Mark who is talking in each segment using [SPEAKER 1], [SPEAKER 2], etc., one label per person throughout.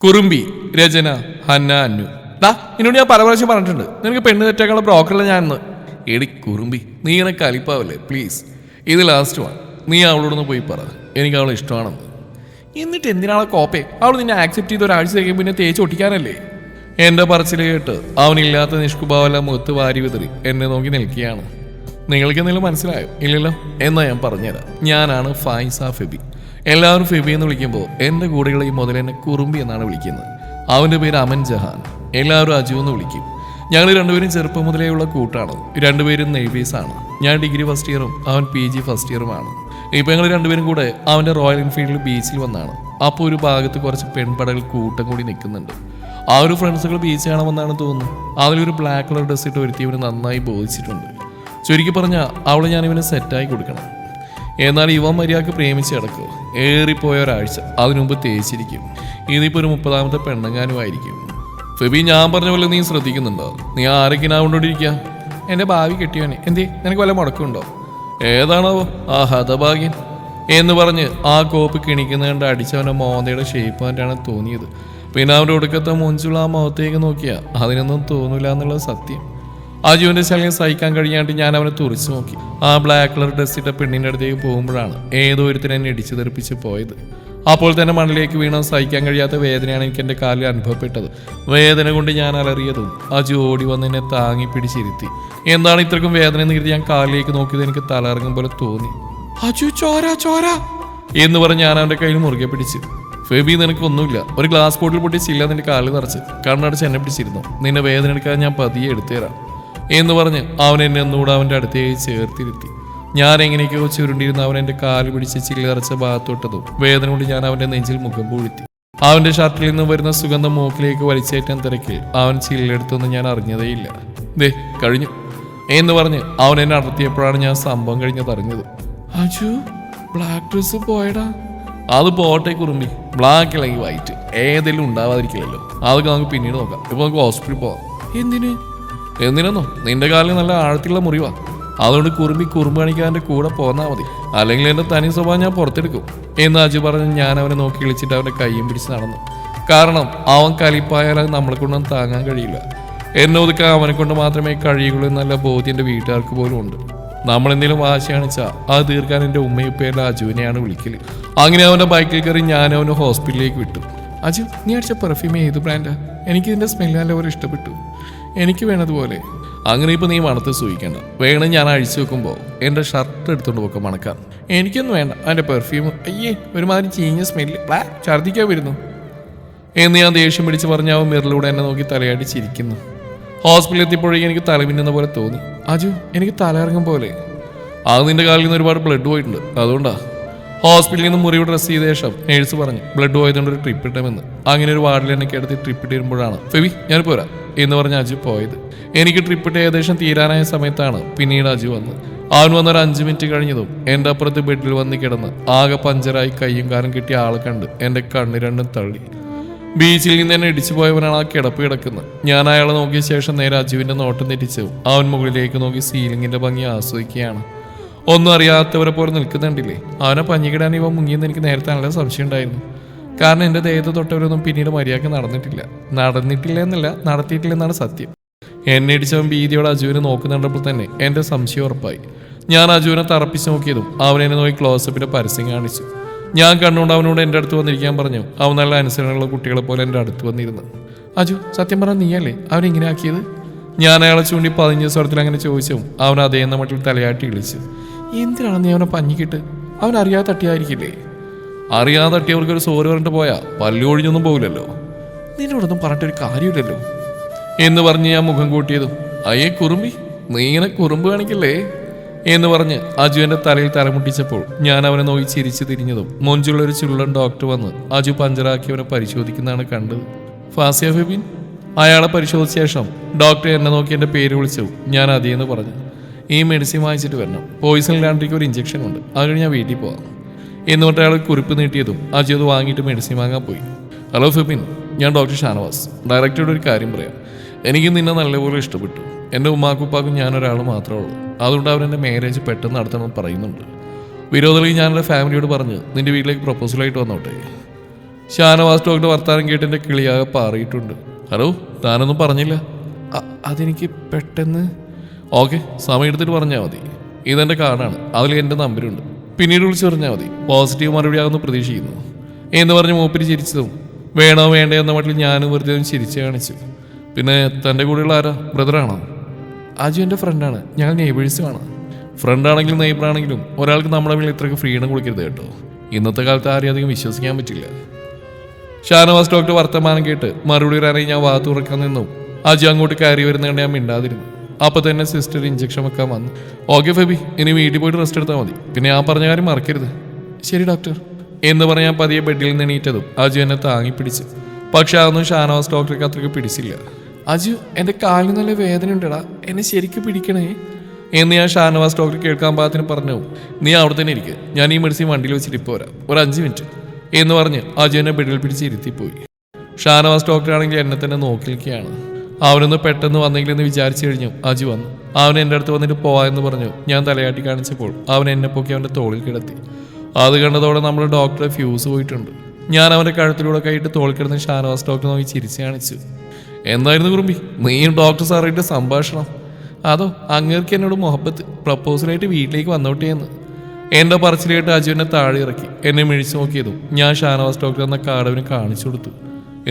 [SPEAKER 1] കുറുമ്പി രചന Hannah അന്നു. എന്നോട് ഞാൻ പല പ്രാവശ്യം പറഞ്ഞിട്ടുണ്ട്, നിനക്ക് പെണ്ണ് തെറ്റാക്കാനുള്ള ബ്രോക്കറല്ല ഞാനെന്ന്. എടി കുറുമ്പി, നീ ഇങ്ങനെ കലിപ്പാവല്ലേ പ്ലീസ്. ഇത് ലാസ്റ്റ് വൺ. നീ അവളോടൊന്ന് പോയി പറ എനിക്ക് അവളെ ഇഷ്ടമാണെന്ന്. എന്നിട്ട് എന്തിനാളെ കോപ്പേ? അവൾ നിന്നെ ആക്സെപ്റ്റ് ചെയ്ത് ഒരാഴ്ച കഴിയുമ്പോൾ പിന്നെ തേച്ച് ഒട്ടിക്കാനല്ലേ? എന്റെ പറച്ചിൽ കേട്ട് അവനില്ലാത്ത നിഷ്കുഭാവെല്ലാം മുഖത്ത് വാരി വിതറി എന്നെ നോക്കി നിൽക്കുകയാണ്. നിങ്ങൾക്ക് എന്തെങ്കിലും മനസ്സിലായോ? ഇല്ലല്ലോ, എന്നാ ഞാൻ പറഞ്ഞുതരാം. ഞാനാണ് ഫായിസ ഫെബി. എല്ലാവരും ഫെബി എന്ന് വിളിക്കുമ്പോൾ എൻ്റെ കൂടെയുള്ള ഈ മുതൽ എന്നെ കുറുമ്പി എന്നാണ് വിളിക്കുന്നത്. അവൻ്റെ പേര് അമൻ ജഹാൻ. എല്ലാവരും അജു എന്ന് വിളിക്കും. ഞങ്ങൾ രണ്ടുപേരും ചെറുപ്പം മുതലേ ഉള്ള കൂട്ടാണ്. രണ്ടുപേരും നേവീസാണ്. ഞാൻ ഡിഗ്രി ഫസ്റ്റ് ഇയറും അവൻ PG ഫസ്റ്റ് ഇയറുമാണ്. ഇപ്പം ഞങ്ങൾ രണ്ടുപേരും കൂടെ അവൻ്റെ റോയൽ എൻഫീൽഡിൽ ബീച്ചിൽ വന്നാണ്. അപ്പോൾ ഒരു ഭാഗത്ത് കുറച്ച് പെൺപടകൾ കൂട്ടം കൂടി നിൽക്കുന്നുണ്ട്. ആ ഒരു ഫ്രണ്ട്സുകൾ ബീച്ച് കാണുമെന്നാണ് തോന്നുന്നു. അതിലൊരു ബ്ലാക്ക് കളർ ഡ്രസ് ഇട്ട് ഒരുത്തി ഇവന് നന്നായി ബോധിച്ചിട്ടുണ്ട്. ചുരുക്കി പറഞ്ഞാൽ അവളെ ഞാനിവന് സെറ്റായി കൊടുക്കണം. എന്നാൽ ഇവൻ മര്യാദക്ക് പ്രേമിച്ച് കിടക്കും. ഏറിപ്പോയ ഒരാഴ്ച അതിനുമുമ്പ് തേച്ചിരിക്കും. ഇതിപ്പോൾ ഒരു 30ാമത്തെ പെണ്ണങ്ങാനുമായിരിക്കും. ഫെബി, ഞാൻ പറഞ്ഞ പോലെ നീ ശ്രദ്ധിക്കുന്നുണ്ടോ? നീ ആരൊക്കെയാ കൊണ്ടോണ്ടിരിക്കുക? എൻ്റെ ഭാവി കെട്ടിയോനെ. എന്തേ, നിനക്ക് വല്ല മുടക്കമുണ്ടോ? ഏതാണോ ആ ഹതഭാഗ്യൻ എന്ന് പറഞ്ഞ് ആ കോപ്പ് കിണിക്കുന്ന കണ്ട് അടിച്ചവൻ്റെ മോന്തയുടെ ഷേപ്പ് മാറ്റാണ് തോന്നിയത്. പിന്നെ അവൻ്റെ ഒടുക്കത്തെ മുഞ്ചുള്ള ആ മുഖത്തേക്ക് നോക്കിയാൽ അതിനൊന്നും തോന്നില്ല എന്നുള്ളത് സത്യം. അജുവിൻ്റെ ശല്യം സഹിക്കാൻ കഴിയാണ്ട് ഞാൻ അവനെ തുറച്ചു നോക്കി. ആ ബ്ലാക്ക് കളർ ഡ്രസ് ഇട്ട പെണ്ണിൻ്റെ അടുത്തേക്ക് പോകുമ്പോഴാണ് ഏതോ ഒരുത്തിന് എന്നെ ഇടിച്ചു തെറിപ്പിച്ച് പോയത്. അപ്പോൾ തന്നെ മണ്ണിലേക്ക് വീണ സഹിക്കാൻ കഴിയാത്ത വേദനയാണ് എനിക്ക് എൻ്റെ കാലിൽ അനുഭവപ്പെട്ടത്. വേദന കൊണ്ട് ഞാൻ അലറിയതും അജു ഓടി വന്ന് എന്നെ താങ്ങി പിടിച്ചിരുത്തി. എന്താണ് ഇത്രക്കും വേദന എന്ന് കരുതി ഞാൻ കാലിലേക്ക് നോക്കിയത് എനിക്ക് തലയിറങ്ങും പോലെ തോന്നി. അജു, ചോര ചോര എന്ന് പറഞ്ഞ് ഞാൻ അവൻ്റെ കയ്യിൽ മുറുകെ പിടിച്ചു. ഫെബി, നിനക്കൊന്നുമില്ല. ഒരു ഗ്ലാസ് ബോട്ടിൽ പൊട്ടിച്ചില്ല നിന്റെ കാലിൽ നിറച്ച് കണ്ണടച്ച് എന്നെ പിടിച്ചിരുന്നു. നിന്നെ വേദന എടുക്കാൻ ഞാൻ പതിയെ എടുത്തുതരാം എന്ന് പറഞ്ഞ് അവൻ എന്നെ ഒന്നുകൂടെ അവൻ്റെ അടുത്തേക്ക് ചേർത്തിരുത്തി. ഞാൻ എങ്ങനെയൊക്കെയോ ചുരുണ്ടിരുന്ന അവൻ എൻ്റെ കാല് പിടിച്ച് ചില്ലറച്ച ഭാഗത്തോട്ടതും വേദന കൊണ്ട് ഞാൻ അവൻ്റെ നെഞ്ചിൽ മുഖം പൂഴ്ത്തി. അവൻ്റെ ഷർട്ടിൽ നിന്ന് വരുന്ന സുഗന്ധം മൂക്കിലേക്ക് വലിച്ചേറ്റാൻ തിരക്കിൽ അവൻ ചില്ലെടുത്തൊന്നും ഞാൻ അറിഞ്ഞതേയില്ല. ദേ കഴിഞ്ഞു എന്ന് പറഞ്ഞ് അവൻ എന്നെ അടർത്തിയപ്പോഴാണ് ഞാൻ സംഭവം കഴിഞ്ഞതറിഞ്ഞത്. അജു, ബ്ലാക്ക് ഡ്രസ് പോയടാ. അത് പോട്ടെ കുറുമ്പി, ബ്ലാക്ക് അല്ലെങ്കിൽ വൈറ്റ് ഏതെങ്കിലും ഉണ്ടാവാതിരിക്കില്ലല്ലോ. അതൊക്കെ നമുക്ക് പിന്നീട് നോക്കാം. ഇപ്പൊ നമുക്ക് ഹോസ്പിറ്റലിൽ പോവാം. എന്തിനെന്നോ, നിന്റെ കാലിൽ നല്ല ആഴത്തിലുള്ള മുറിവാ. അതുകൊണ്ട് കുറുമ്പ് കാണിക്കാൻ്റെ കൂടെ പോന്നാൽ മതി, അല്ലെങ്കിൽ എൻ്റെ തനി സ്വഭാവം ഞാൻ പുറത്തെടുക്കും എന്ന് അജു പറഞ്ഞ് ഞാൻ അവനെ നോക്കി വിളിച്ചിട്ട് അവൻ്റെ കയ്യും പിടിച്ച് നടന്നു. കാരണം അവൻ കലിപ്പായാൽ അത് നമ്മളെ കൊണ്ടൊന്നും താങ്ങാൻ കഴിയില്ല. എന്നെ ഒതുക്കാൻ അവനെ കൊണ്ട് മാത്രമേ കഴിയുള്ളൂ എന്നല്ല ബോധ്യം എൻ്റെ വീട്ടുകാർക്ക് പോലും ഉണ്ട്. നമ്മളെന്തെങ്കിലും വാശി കാണിച്ചാൽ അത് തീർക്കാൻ എൻ്റെ ഉമ്മയുപ്പേല അജുവിനെയാണ് വിളിക്കൽ. അങ്ങനെ അവൻ്റെ ബൈക്കിൽ കയറി ഞാൻ അവനെ ഹോസ്പിറ്റലിലേക്ക് വിട്ടു. അജു, നീ അടിച്ച പെർഫ്യൂം ഏത് ബ്രാൻഡാ? എനിക്ക് ഇതിൻ്റെ സ്മെല്ല് നല്ലപോലെ ഇഷ്ടപ്പെട്ടു. എനിക്ക് വേണതുപോലെ. അങ്ങനെ ഇപ്പോൾ നീ മണത്ത് സൂഹിക്കേണ്ട. വേണം ഞാൻ അഴിച്ചു വെക്കുമ്പോൾ എൻ്റെ ഷർട്ട് എടുത്തുകൊണ്ട് പോക്കാം മണക്കാൻ. എനിക്കൊന്നും വേണ്ട അതിൻ്റെ പെർഫ്യൂം. അയ്യേ, ഒരുമാതിരി ചീഞ്ഞ സ്മെല്ല്, ഛർദ്ദിക്കാൻ വരുന്നു എന്ന് ഞാൻ ദേഷ്യം പിടിച്ച് പറഞ്ഞ അവൻ മിററിലൂടെ എന്നെ നോക്കി തലയാട്ടി ചിരിക്കുന്നു. ഹോസ്പിറ്റലിൽ എത്തിയപ്പോഴേക്കും എനിക്ക് തലമിന്നുന്ന പോലെ തോന്നി. അജു, എനിക്ക് തല ഇറങ്ങും പോലെ. അത് നിന്റെ കാലിൽ നിന്ന് ഒരുപാട് ബ്ലഡ് പോയിട്ടുണ്ട്, അതുകൊണ്ടാ. ഹോസ്പിറ്റലിൽ നിന്ന് മുറിവ് ഡ്രസ് ചെയ്ത ശേഷം നേഴ്സ് പറഞ്ഞു ബ്ലഡ് പോയതുകൊണ്ട് ഒരു ട്രിപ്പ് ഇട്ടാമെന്ന്. അങ്ങനെ ഒരു വാർഡിൽ എനിക്ക് അടുത്ത് ട്രിപ്പ് ഇട്ടിരുമ്പോഴാണ് ഫെബി ഞാൻ പോരാ എന്ന് പറഞ്ഞ് അജു പോയത്. എനിക്ക് ട്രിപ്പ് ഇട്ട് ഏകദേശം തീരാനായ സമയത്താണ് പിന്നീട് അജു വന്ന്. അവൻ വന്നൊരു 5 മിനിറ്റ് കഴിഞ്ഞതും എൻ്റെ അപ്പുറത്ത് ബെഡിൽ വന്ന് കിടന്ന് ആകെ പഞ്ചറായി കയ്യും കാലും കിട്ടിയ ആളെ കണ്ട് എൻ്റെ കണ്ണ് രണ്ടും തള്ളി. ബീച്ചിൽ നിന്ന് എന്നെ ഇടിച്ചു പോയവനാണ് ആ കിടപ്പ് കിടക്കുന്നത്. ഞാൻ അയാളെ നോക്കിയ ശേഷം നേരെ അജുവിൻ്റെ നോട്ടം തെറ്റിച്ചു അവൻ മുകളിലേക്ക് നോക്കി സീലിങ്ങിൻ്റെ ഭംഗി ആസ്വദിക്കുകയാണ്. ഒന്നും അറിയാത്തവരെ പോലെ നിൽക്കുന്നുണ്ടില്ലേ. അവനെ പഞ്ഞിക്കിടാൻ ഇവ മുങ്ങിയെന്ന് എനിക്ക് നേരത്തെ നല്ല സംശയം ഉണ്ടായിരുന്നു. കാരണം എൻ്റെ ദേഹത്ത് തൊട്ടവരൊന്നും പിന്നീട് മര്യാദയ്ക്ക് നടന്നിട്ടില്ല എന്നല്ല, നടത്തിയിട്ടില്ലെന്നാണ് സത്യം. എന്നെ ഇടിച്ചവൻ ഭീതിയോടെ അജുവിനെ നോക്കുന്നുണ്ടപ്പോൾ തന്നെ എൻ്റെ സംശയം ഉറപ്പായി. ഞാൻ അജുവിനെ തറപ്പിച്ച് നോക്കിയതും അവനെന്നെ നോക്കി ക്ലോസപ്പിൻ്റെ പരസ്യം കാണിച്ചു. ഞാൻ കണ്ടുകൊണ്ട് അവനോട് എൻ്റെ അടുത്ത് വന്നിരിക്കാൻ പറഞ്ഞു. അവൻ നല്ല അനുസരണമുള്ള കുട്ടികളെ പോലെ എൻ്റെ അടുത്ത് വന്നിരുന്നു. അജു, സത്യം പറഞ്ഞാൽ നീയല്ലേ അവനെങ്ങനെ ആക്കിയത്? ഞാൻ അയാളെ ചൂണ്ടി 15 സ്വരത്തിൽ അങ്ങനെ ചോദിച്ചു. അവൻ അതേന്ന മട്ടിൽ തലയാട്ടി വിളിച്ചു. എന്തിനാണ് നീ അവനെ പഞ്ഞിക്കിട്ട്? അവൻ അറിയാതെ തട്ടിയായിരിക്കില്ലേ? അറിയാതെ തട്ടിയവർക്കൊരു സോറി പറഞ്ഞിട്ട് പോയാ പല്ലു ഒഴിഞ്ഞൊന്നും പോകില്ലല്ലോ. നിന്നോടൊന്നും പറഞ്ഞിട്ടൊരു കാര്യമില്ലല്ലോ എന്ന് പറഞ്ഞ് ഞാൻ മുഖം കൂട്ടിയതും അയ്യേ കുറുമ്പി, നീ ഇങ്ങനെ കുറുമ്പ് കാണിക്കല്ലേ എന്ന് പറഞ്ഞ് അജു എൻ്റെ തലയിൽ തലമുട്ടിച്ചപ്പോൾ ഞാൻ അവനെ നോക്കി ചിരിച്ചു തിരിഞ്ഞതും മൊഞ്ചുള്ളൊരു ചുള്ളൻ ഡോക്ടർ വന്ന് അജു പഞ്ചറാക്കി അവനെ പരിശോധിക്കുന്നതാണ് കണ്ടത്. ഫാസിയ ഫെബിൻ. അയാളെ പരിശോധിച്ച ശേഷം ഡോക്ടർ എന്നെ നോക്കി എൻ്റെ പേര് വിളിച്ചു. ഞാൻ അതേന്ന് പറഞ്ഞു. ഈ മെഡിസിൻ വാങ്ങിച്ചിട്ട് വരണം, പോയിസൺ ഇല്ലാണ്ടിരിക്കും ഒരു ഇഞ്ചക്ഷൻ ഉണ്ട്, അതിന് ഞാൻ വീട്ടിൽ പോകാം എന്ന് പറഞ്ഞിട്ട് അയാൾ കുറിപ്പ് നീട്ടിയതും അജു അത് വാങ്ങിയിട്ട് മെഡിസിൻ വാങ്ങാൻ പോയി. ഹലോ ഫെബിൻ, ഞാൻ ഡോക്ടർ ഷാനവാസ്. ഡയറക്ടറോട് ഒരു കാര്യം പറയാം. എനിക്ക് നിന്നെ നല്ലപോലെ ഇഷ്ടപ്പെട്ടു. എൻ്റെ ഉമ്മാക്കുപ്പാക്കും ഞാനൊരാൾ മാത്രമേ ഉള്ളൂ. അതുകൊണ്ട് അവരെൻ്റെ മാരേജ് പെട്ടെന്ന് നടത്തണമെന്ന് പറയുന്നുണ്ട്. വിരോധത്തിൽ ഞാൻ എൻ്റെ ഫാമിലിയോട് പറഞ്ഞ് നിൻ്റെ വീട്ടിലേക്ക് പ്രപ്പോസലായിട്ട് വന്നോട്ടെ. ഷാനവാസ് ഡോക്ടർ വർത്താനം കേട്ട് എൻ്റെ കിളിയാകെ പാറിയിട്ടുണ്ട്. ഹലോ, താനൊന്നും പറഞ്ഞില്ല? അതെനിക്ക് പെട്ടെന്ന്. ഓക്കെ, സമയം എടുത്തിട്ട് പറഞ്ഞാൽ മതി. ഇതെൻ്റെ കാർഡാണ്, അതിൽ എൻ്റെ നമ്പരുണ്ട്. പിന്നീട് വിളിച്ച് പറഞ്ഞാൽ മതി. പോസിറ്റീവ് മറുപടി ആകുമെന്ന് പ്രതീക്ഷിക്കുന്നു എന്ന് പറഞ്ഞ് മൂപ്പര് ചിരിച്ചതും വേണോ വേണ്ടേ എന്ന മട്ടിൽ ഞാനും വെറുതെ ചിരിച്ച് കാണിച്ചു. പിന്നെ തൻ്റെ കൂടെയുള്ള ആരാ? ബ്രദറാണോ? അജു എൻ്റെ ഫ്രണ്ടാണ്. ഞങ്ങൾ നെയ്ബേഴ്സുമാണ്. ഫ്രണ്ടാണെങ്കിലും നെയ്ബറാണെങ്കിലും ഒരാൾക്ക് നമ്മുടെ മേളിൽ ഇത്രയ്ക്ക് ഫ്രീഡം കൊടുക്കരുത് കേട്ടോ. ഇന്നത്തെ കാലത്ത് ആരെയും അധികം വിശ്വസിക്കാൻ പറ്റില്ല. ഷാനവാസ് ഡോക്ടർ വർത്തമാനം കേട്ട് മറുപടി പറയാനായി ഞാൻ വാ തുറക്കാൻ നിന്നു. അജു അങ്ങോട്ട് കയറി വരുന്ന കണ്ട് ഞാൻ മിണ്ടാതിരുന്നു. അപ്പോൾ തന്നെ സിസ്റ്റർ ഇഞ്ചക്ഷൻ വെക്കാൻ വന്നു. ഓക്കെ ഫെബി, ഇനി വീട്ടിൽ പോയിട്ട് റെസ്റ്റ് എടുത്താൽ മതി. പിന്നെ ഞാൻ പറഞ്ഞ കാര്യം മറക്കരുത്. ശരി ഡോക്ടർ എന്ന് പറഞ്ഞാൽ പതിയെ ബെഡിൽ നിന്ന് എണീറ്റതും അജു എന്നെ താങ്ങി പിടിച്ചു. പക്ഷെ അതൊന്നും ഷാനവാസ് ഡോക്ടർക്ക് അത്രയ്ക്ക് പിടിച്ചില്ല. അജു, എൻ്റെ കാലിന് നല്ല വേദന ഉണ്ടടാ, എന്നെ ശരിക്കും പിടിക്കണേ എന്ന് ഞാൻ ഷാനവാസ് ഡോക്ടർ കേൾക്കാൻ പാകത്തിന് പറഞ്ഞു. നീ അവിടെ തന്നെ ഇരിക്കുക, ഞാൻ ഈ മെഡിസിൻ വണ്ടിയിൽ വെച്ചിട്ട് ഇപ്പോൾ വരാം, ഒരു 5 മിനിറ്റ് എന്ന് പറഞ്ഞ് അജു എന്നെ ബെഡിൽ പിടിച്ച് ഇരുത്തിപ്പോയി. ഷാനവാസ് ഡോക്ടറാണെങ്കിൽ എന്നെ തന്നെ നോക്കി നിൽക്കുകയാണ്. അവനൊന്ന് പെട്ടെന്ന് വന്നെങ്കിലെന്ന് വിചാരിച്ചു കഴിഞ്ഞു. അജു വന്നു. അവൻ എൻ്റെ അടുത്ത് വന്നിട്ട് പോവാമെന്ന് പറഞ്ഞു. ഞാൻ തലയാട്ടി കാണിച്ചപ്പോൾ അവൻ എന്നെ പൊക്കി അവൻ്റെ തോളിൽ കിടത്തി. അത് കണ്ടതോടെ നമ്മുടെ ഡോക്ടറെ ഫ്യൂസ് പോയിട്ടുണ്ട്. ഞാൻ അവൻ്റെ കഴുത്തിലൂടെ കൈയിട്ട് തോളിൽ കിടന്ന് ഷാനവാസ് ഡോക്ടർ നോക്കി ചിരിച്ച് കാണിച്ചു. എന്തായിരുന്നു കുറുമ്പി നീയും ഡോക്ടർ സാറായിട്ട് സംഭാഷണം? അതോ അങ്ങേർക്ക് എന്നോട് മുഹബത്ത്, പ്രപ്പോസലായിട്ട് വീട്ടിലേക്ക് വന്നോട്ടെ എന്ന്. എൻ്റെ പറച്ചിലായിട്ട് അജു എന്നെ താഴെ ഇറക്കി എന്നെ മിഴിച്ചു നോക്കിയതും ഞാൻ ഷാനവാസ് ഡോക്ടർ എന്ന കാർഡവിന് കാണിച്ചു കൊടുത്തു.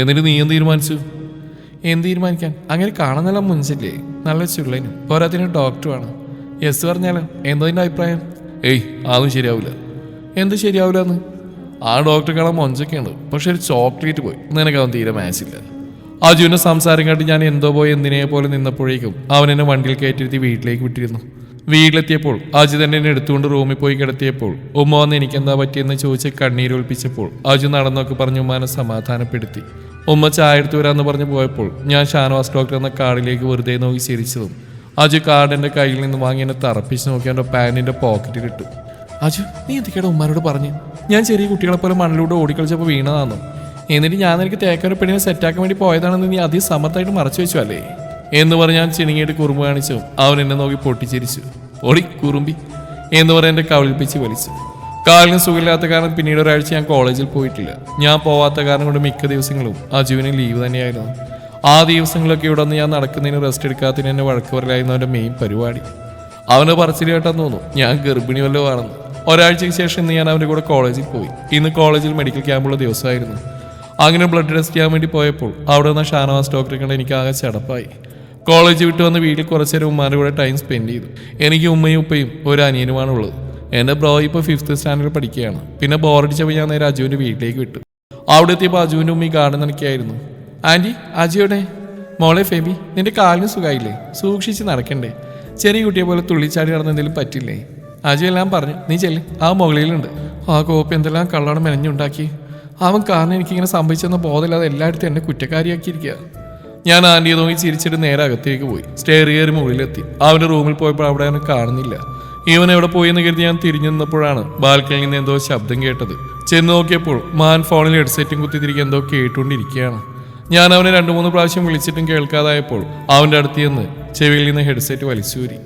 [SPEAKER 1] എന്നിട്ട് നീ എന്ത് തീരുമാനിച്ചു? എന്ത് തീരുമാനിക്കാൻ? അങ്ങനെ കാണാൻ നല്ല മുൻസില്ലേ, നല്ല ചുള്ളനും പോരാത്തിന് ഡോക്ടറുമാണ്. യെസ് പറഞ്ഞാലോ? എന്തതിൻ്റെ അഭിപ്രായം? ഏയ് അതൊന്നും ശരിയാവില്ല. എന്ത് ശരിയാവില്ല എന്ന്? ആ ഡോക്ടറെ കാണാൻ മൊഞ്ചൊക്കെയുണ്ട്, പക്ഷെ ഒരു ചോക്ലേറ്റ് പോയി നിനക്കവൻ തീരെ മാച്ചില്ല. അജുവിൻ്റെ സംസാരം കാട്ടി ഞാൻ എന്തോ പോയി എന്തിനെ പോലെ നിന്നപ്പോഴേക്കും അവൻ എന്നെ വണ്ടിയിൽ കയറ്റിരുത്തി വീട്ടിലേക്ക് വിട്ടിരുന്നു. വീട്ടിലെത്തിയപ്പോൾ അജു തന്നെ എന്നെ എടുത്തുകൊണ്ട് റൂമിൽ പോയി കിടത്തിയപ്പോൾ ഉമ്മ വന്ന് എനിക്കെന്താ പറ്റിയെന്ന് ചോദിച്ച് കണ്ണീരൊളിപ്പിച്ചപ്പോൾ അജു നടന്നൊക്കെ പറഞ്ഞ് ഉമ്മാനെ സമാധാനപ്പെടുത്തി. ഉമ്മ ചായ എടുത്തു വരാമെന്ന് പറഞ്ഞ് പോയപ്പോൾ ഞാൻ ഷാനവാസ് ഡോക്ടർ എന്ന കാർഡിലേക്ക് വെറുതെ നോക്കി ചിരിച്ചതും അജു കാർഡ് എൻ്റെ കയ്യിൽ നിന്ന് വാങ്ങി എന്നെ തറപ്പിച്ച് നോക്കി എൻ്റെ പാൻറ്റിൻ്റെ പോക്കറ്റിലിട്ടു. അജു, നീ എന്തൊക്കെയാണ് ഉമ്മാനോട് പറഞ്ഞ്? ഞാൻ ചെറിയ കുട്ടികളെ പോലെ മണ്ണിലൂടെ ഓടിക്കളിച്ചപ്പോൾ വീണതാണെന്നും എന്നിട്ട് ഞാൻ നിനക്ക് തേക്കൊരു പെണ്ണിനെ സെറ്റാക്കാൻ വേണ്ടി പോയതാണെന്ന് നീ അധികം സമർത്ഥമായിട്ട് മറച്ചു വെച്ചു അല്ലേ എന്ന് പറഞ്ഞ് ഞാൻ ചിണുങ്ങിയിട്ട് കുറുമ്പ് കാണിച്ചു. അവൻ എന്നെ നോക്കി പൊട്ടിച്ചിരിച്ചു. ഓടി കുറുമ്പി എന്ന് പറഞ്ഞ് എൻ്റെ കവിളിപ്പിച്ച് വലിച്ചു. കാലിന് സുഖമില്ലാത്ത കാരണം പിന്നീട് ഒരാഴ്ച ഞാൻ കോളേജിൽ പോയിട്ടില്ല. ഞാൻ പോവാത്ത കാരണം കൊണ്ട് മിക്ക ദിവസങ്ങളും അജുവിന് ലീവ് തന്നെയായിരുന്നു. ആ ദിവസങ്ങളൊക്കെ ഇവിടെ നിന്ന് ഞാൻ നടക്കുന്നതിന് റെസ്റ്റ് എടുക്കാത്തതിന് എന്നെ വഴക്ക് പറയലായിരുന്നു അവൻ്റെ മെയിൻ പരിപാടി. അവന് പറച്ചിൽ കേട്ടാന്ന് തോന്നുന്നു ഞാൻ ഗർഭിണി വല്ലതും ആണെന്ന്. ഒരാഴ്ചയ്ക്ക് ശേഷം ഇന്ന് ഞാൻ അവൻ്റെ കൂടെ കോളേജിൽ പോയി. ഇന്ന് കോളേജിൽ മെഡിക്കൽ ക്യാമ്പുള്ള ദിവസമായിരുന്നു. അങ്ങനെ ബ്ലഡ് ടെസ്റ്റ് ചെയ്യാൻ വേണ്ടി പോയപ്പോൾ അവിടെ നിന്ന് ഷാനവാസ് ഡോക്ടറെ കണ്ട് എനിക്ക് ആകെ ചടപ്പായി. കോളേജ് വിട്ട് വന്ന് വീട്ടിൽ കുറച്ച് നേരം ഉമ്മാരുടെ കൂടെ ടൈം സ്പെൻഡ് ചെയ്തു. എനിക്ക് ഉമ്മയും ഉപ്പയും ഒരു അനിയനുമാണുള്ളത്. എൻ്റെ ബ്രോ ഇപ്പോൾ 5th സ്റ്റാൻഡേർഡ് പഠിക്കുകയാണ്. പിന്നെ ബോറടിച്ചപ്പോൾ ഞാൻ നേരെ അജുവിൻ്റെ വീട്ടിലേക്ക് വിട്ടു. അവിടെ എത്തിയപ്പോൾ അജുവിൻ്റെ ഉമ്മ ഗാർഡൻ നനയ്ക്കായിരുന്നു. ആൻറ്റി, അജുവിടെ മോളെ ഫെബി, നിന്റെ കാലിന് സുഖമായില്ലേ? സൂക്ഷിച്ച് നടക്കണ്ടേ? ചെറിയ കുട്ടിയെ പോലെ തുള്ളിച്ചാടി നടന്ന് എന്തെങ്കിലും പറ്റില്ലേ? അജു എല്ലാം പറഞ്ഞു. നീ ചെല്ല്, ആ മുകളിലുണ്ട്. ആ കോപ്പി എന്തെല്ലാം കള്ളാണ് മെനഞ്ഞുണ്ടാക്കി. അവൻ കാരണം എനിക്കിങ്ങനെ സംഭവിച്ചെന്ന ബോധമില്ലാതെ എല്ലായിടത്തും എന്നെ കുറ്റക്കാരിയാക്കിയിരിക്കുക. ഞാൻ ആൻറ്റിയെ നോക്കി ചിരിച്ചിട്ട് നേരെ അകത്തേക്ക് പോയി. സ്റ്റെയർ കയറി മുകളിലെത്തി. അവൻ്റെ റൂമിൽ പോയപ്പോൾ അവിടെ അവനെ കാണുന്നില്ല. ഇവൻ എവിടെ പോയെന്ന് കരുതി ഞാൻ തിരിഞ്ഞു നിന്നപ്പോഴാണ് ബാൽക്കണിയിൽ നിന്ന് എന്തോ ശബ്ദം കേട്ടത്. ചെന്ന് നോക്കിയപ്പോൾ മാൻ ഫോണിൽ ഹെഡ്സെറ്റും കുത്തിത്തിരിക്കുക എന്തോ കേട്ടുകൊണ്ടിരിക്കുകയാണ്. ഞാൻ അവനെ 2-3 പ്രാവശ്യം വിളിച്ചിട്ടും കേൾക്കാതായപ്പോൾ അവൻ്റെ അടുത്ത് ചെന്ന് ചെവിയിൽ നിന്ന് ഹെഡ്സെറ്റ് വലിച്ചൂരി.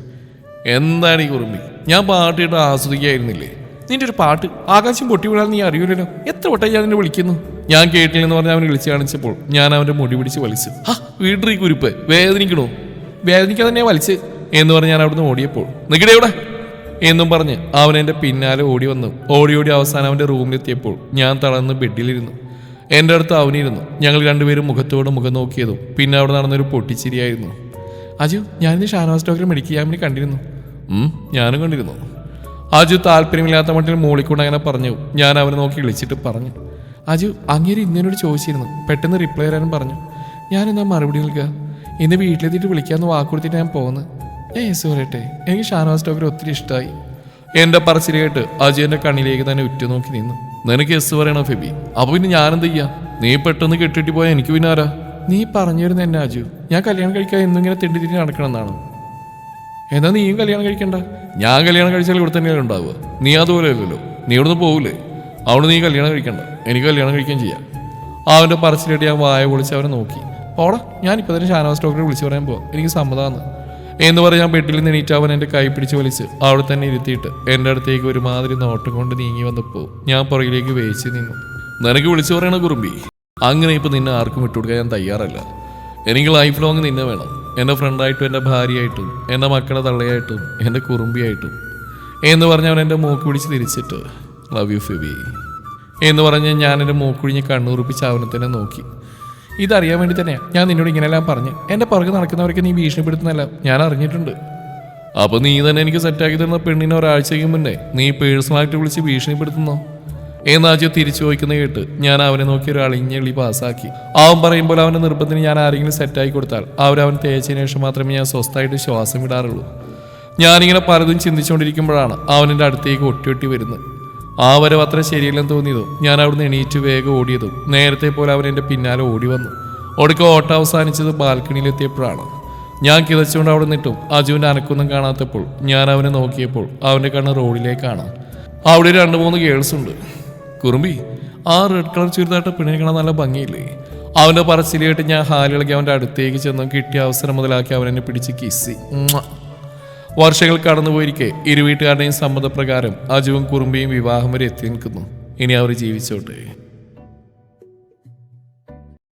[SPEAKER 1] എന്താണ് ഈ കുറുമ്പി? ഞാൻ പാട്ടിട്ട് ആസ്വദിക്കുകയായിരുന്നില്ലേ? നിന്റെ ഒരു പാട്ട് ആകാശം പൊട്ടി വീഴാൻ നീ അറിയൂലല്ലോ. എത്ര വട്ടം ഞാൻ നിന്നെ വിളിക്കുന്നു? ഞാൻ കേട്ടില്ലെന്ന് പറഞ്ഞ് അവൻ വിളിച്ച് കാണിച്ചപ്പോൾ ഞാൻ അവൻ്റെ മുടി പിടിച്ച് വലിച്ചു. വീട്ടിൽ ഈ കുരിപ്പ് വേദനിക്കണോ? വേദനിക്കാൻ തന്നെ വലിച്ച് എന്ന് പറഞ്ഞ് ഞാൻ അവിടുന്ന് ഓടിയപ്പോൾ നിൽക്കടേ ഇവിടെ എന്നും പറഞ്ഞ് അവൻ എൻ്റെ പിന്നാലെ ഓടി വന്നു. ഓടി അവസാനം അവൻ്റെ റൂമിലെത്തിയപ്പോൾ ഞാൻ തളർന്ന് ബെഡിലിരുന്നു. എൻ്റെ അടുത്ത് അവനിരുന്നു. ഞങ്ങൾ രണ്ടുപേരും മുഖത്തോട് മുഖം നോക്കിയതും പിന്നെ അവിടെ നടന്നൊരു പൊട്ടിച്ചിരിയായിരുന്നു. അജു, ഞാനിന്ന് ഷാനവാസ് ഡോക്ടറെ മെഡിക്കൽ ക്യാമ്പിൽ കണ്ടിരുന്നു. ഞാനും കണ്ടിരുന്നു. അജു താല്പര്യമില്ലാത്ത മട്ടിൽ മൂളിക്കൊണ്ട് അങ്ങനെ പറഞ്ഞു. ഞാൻ അവനെ നോക്കി വിളിച്ചിട്ട് പറഞ്ഞു, അജു, അങ്ങേര് ഇന്നോട് ചോദിച്ചിരുന്നു. പെട്ടെന്ന് റിപ്ലൈ തരാനും പറഞ്ഞു. ഞാനെന്നാ മറുപടി നൽകുക? ഇന്ന് വീട്ടിലെത്തിയിട്ട് വിളിക്കാമെന്ന് വാക്കുകൊടുത്തിട്ട് ഞാൻ പോകുന്നത്. ഞാൻ യെസ് പറയട്ടെ? എനിക്ക് ഷാനവാസ് ഡോക്ടറെ ഒത്തിരി ഇഷ്ടമായി. എൻ്റെ പറച്ചിൽ കേട്ട് അജു എൻ്റെ കണ്ണിലേക്ക് തന്നെ ഉറ്റുനോക്കി നിന്നു. നിനക്ക് യെസ് പറയണോ ഫെബി? അപ്പോൾ പിന്നെ ഞാനെന്ത് ചെയ്യാം? നീ പെട്ടെന്ന് കെട്ടിട്ട് പോയാൽ എനിക്ക് പിന്നെ ആരാ? നീ പറഞ്ഞു വരുന്ന എന്നെ അജു, ഞാൻ കല്യാണം കഴിക്കാൻ എന്നിങ്ങനെ തിണ്ടി നടക്കണമെന്നാണ്. എന്നാ നീയും കല്യാണം കഴിക്കണ്ട. ഞാൻ കല്യാണം കഴിച്ചാൽ ഇവിടെ തന്നെയാണ് ഉണ്ടാവുക. നീ അതുപോലെ അല്ലല്ലോ. നീ ഇവിടുന്ന് പോകില്ലേ? അവിടെ നീ കല്യാണം കഴിക്കണ്ട, എനിക്ക് കല്യാണം കഴിക്കാൻ ചെയ്യാം. അവൻ്റെ പറച്ചിലിട്ട് ഞാൻ വായ പൊളിച്ച് അവനെ നോക്കി. ഓടാ, ഞാനിപ്പോൾ തന്നെ ഷാനവാസ് ഡോക്ടറെ വിളിച്ച് പറയാൻ പോവാം, എനിക്ക് സമ്മതമാണ് എന്ന് പറഞ്ഞ് ഞാൻ ബെഡിൽ നിന്ന് എണീറ്റ് അവൻ എൻ്റെ കൈ പിടിച്ച് വലിച്ച് അവിടെ തന്നെ ഇരുത്തിയിട്ട് എൻ്റെ അടുത്തേക്ക് ഒരുമാതിരി നോട്ടം കൊണ്ട് നീങ്ങി വന്നപ്പോൾ ഞാൻ പുറകിലേക്ക് വേയിച്ച് നിന്നു. നിനക്ക് വിളിച്ചു പറയണ കുറുമ്പി. അങ്ങനെ ഇപ്പം നിന്നെ ആർക്കും വിട്ടുകൊടുക്കാൻ ഞാൻ തയ്യാറല്ല. എനിക്ക് ലൈഫ് ലോങ് നിന്നെ വേണം. എൻ്റെ ഫ്രണ്ടായിട്ടും എൻ്റെ ഭാര്യയായിട്ടും എൻ്റെ മക്കളുടെ തള്ളയായിട്ടും എൻ്റെ കുറുമ്പിയായിട്ടും എന്ന് പറഞ്ഞ് അവൻ എൻ്റെ മൂക്ക് പിടിച്ച് തിരിച്ചിട്ട് ലവ് യു ഫിബി എന്ന് പറഞ്ഞ് ഞാൻ എൻ്റെ മൂക്കുഴിഞ്ഞ് കണ്ണുറുപ്പിച്ച് അവനെ തന്നെ നോക്കി. ഇതറിയാൻ വേണ്ടി തന്നെയാണ് ഞാൻ നിന്നോട് ഇങ്ങനെയെല്ലാം പറഞ്ഞ്. എൻ്റെ പുറകെ നടക്കുന്നവരൊക്കെ നീ ഭീഷണിപ്പെടുത്തുന്നല്ല ഞാൻ അറിഞ്ഞിട്ടുണ്ട്. അപ്പോൾ നീ തന്നെ എനിക്ക് സെറ്റാക്കി തരുന്ന പെണ്ണിനെ ഒരാഴ്ചയ്ക്ക് മുന്നേ നീ പേഴ്സണലായിട്ട് വിളിച്ച് ഭീഷണിപ്പെടുത്തുന്നോ എന്നാച്ചു തിരിച്ചു ചോദിക്കുന്ന കേട്ട് ഞാൻ അവനെ നോക്കി ഒരു അളിഞ്ഞെളി പാസ്സാക്കി. അവൻ പറയുമ്പോൾ അവൻ്റെ നിർബന്ധത്തിന് ഞാൻ ആരെങ്കിലും സെറ്റാക്കി കൊടുത്താൽ അവൻ തേച്ചതിന് ശേഷം മാത്രമേ ഞാൻ സ്വസ്ഥമായിട്ട് ശ്വാസം വിടാറുള്ളൂ. ഞാനിങ്ങനെ പലതും ചിന്തിച്ചുകൊണ്ടിരിക്കുമ്പോഴാണ് അവനെൻ്റെ അടുത്തേക്ക് ഒട്ടി വരുന്നത്. ആ വരവ് അത്ര ശരിയല്ലെന്ന് തോന്നിയതും ഞാൻ അവിടുന്ന് എണീറ്റ് വേഗം ഓടിയതും നേരത്തെ പോലെ അവൻ എൻ്റെ പിന്നാലെ ഓടി വന്നു. ഒടുക്ക ഓട്ടം അവസാനിച്ചത് ബാൽക്കണിയിലെത്തിയപ്പോഴാണ്. ഞാൻ കിതച്ചുകൊണ്ട് അവിടെ നിന്നിട്ടും അജുവിൻ്റെ അനക്കൊന്നും കാണാത്തപ്പോൾ ഞാൻ അവനെ നോക്കിയപ്പോൾ അവൻ്റെ കണ്ണ് റോഡിലേക്കാണ്. അവിടെ 2-3 ഗേൾസ് ഉണ്ട്. കുറുമ്പി, ആ റെഡ് കളർ ചുരിദാട്ട പെണ്ണിനെ കാണാൻ നല്ല ഭംഗിയില്ലേ? അവൻ്റെ പറച്ചിലായിട്ട് ഞാൻ ഹാലിളക്കി അവൻ്റെ അടുത്തേക്ക് ചെന്ന് കിട്ടിയ അവസരം മുതലാക്കി അവനെന്നെ പിടിച്ച് കിസ്സി. വർഷങ്ങൾ കടന്നുപോയിരിക്കെ ഇരുവീട്ടുകാരുടെയും സമ്മതപ്രകാരം അജുവും കുറുമ്പിയും വിവാഹം വരെ എത്തി നിൽക്കുന്നു. ഇനി അവർ ജീവിച്ചോട്ടെ.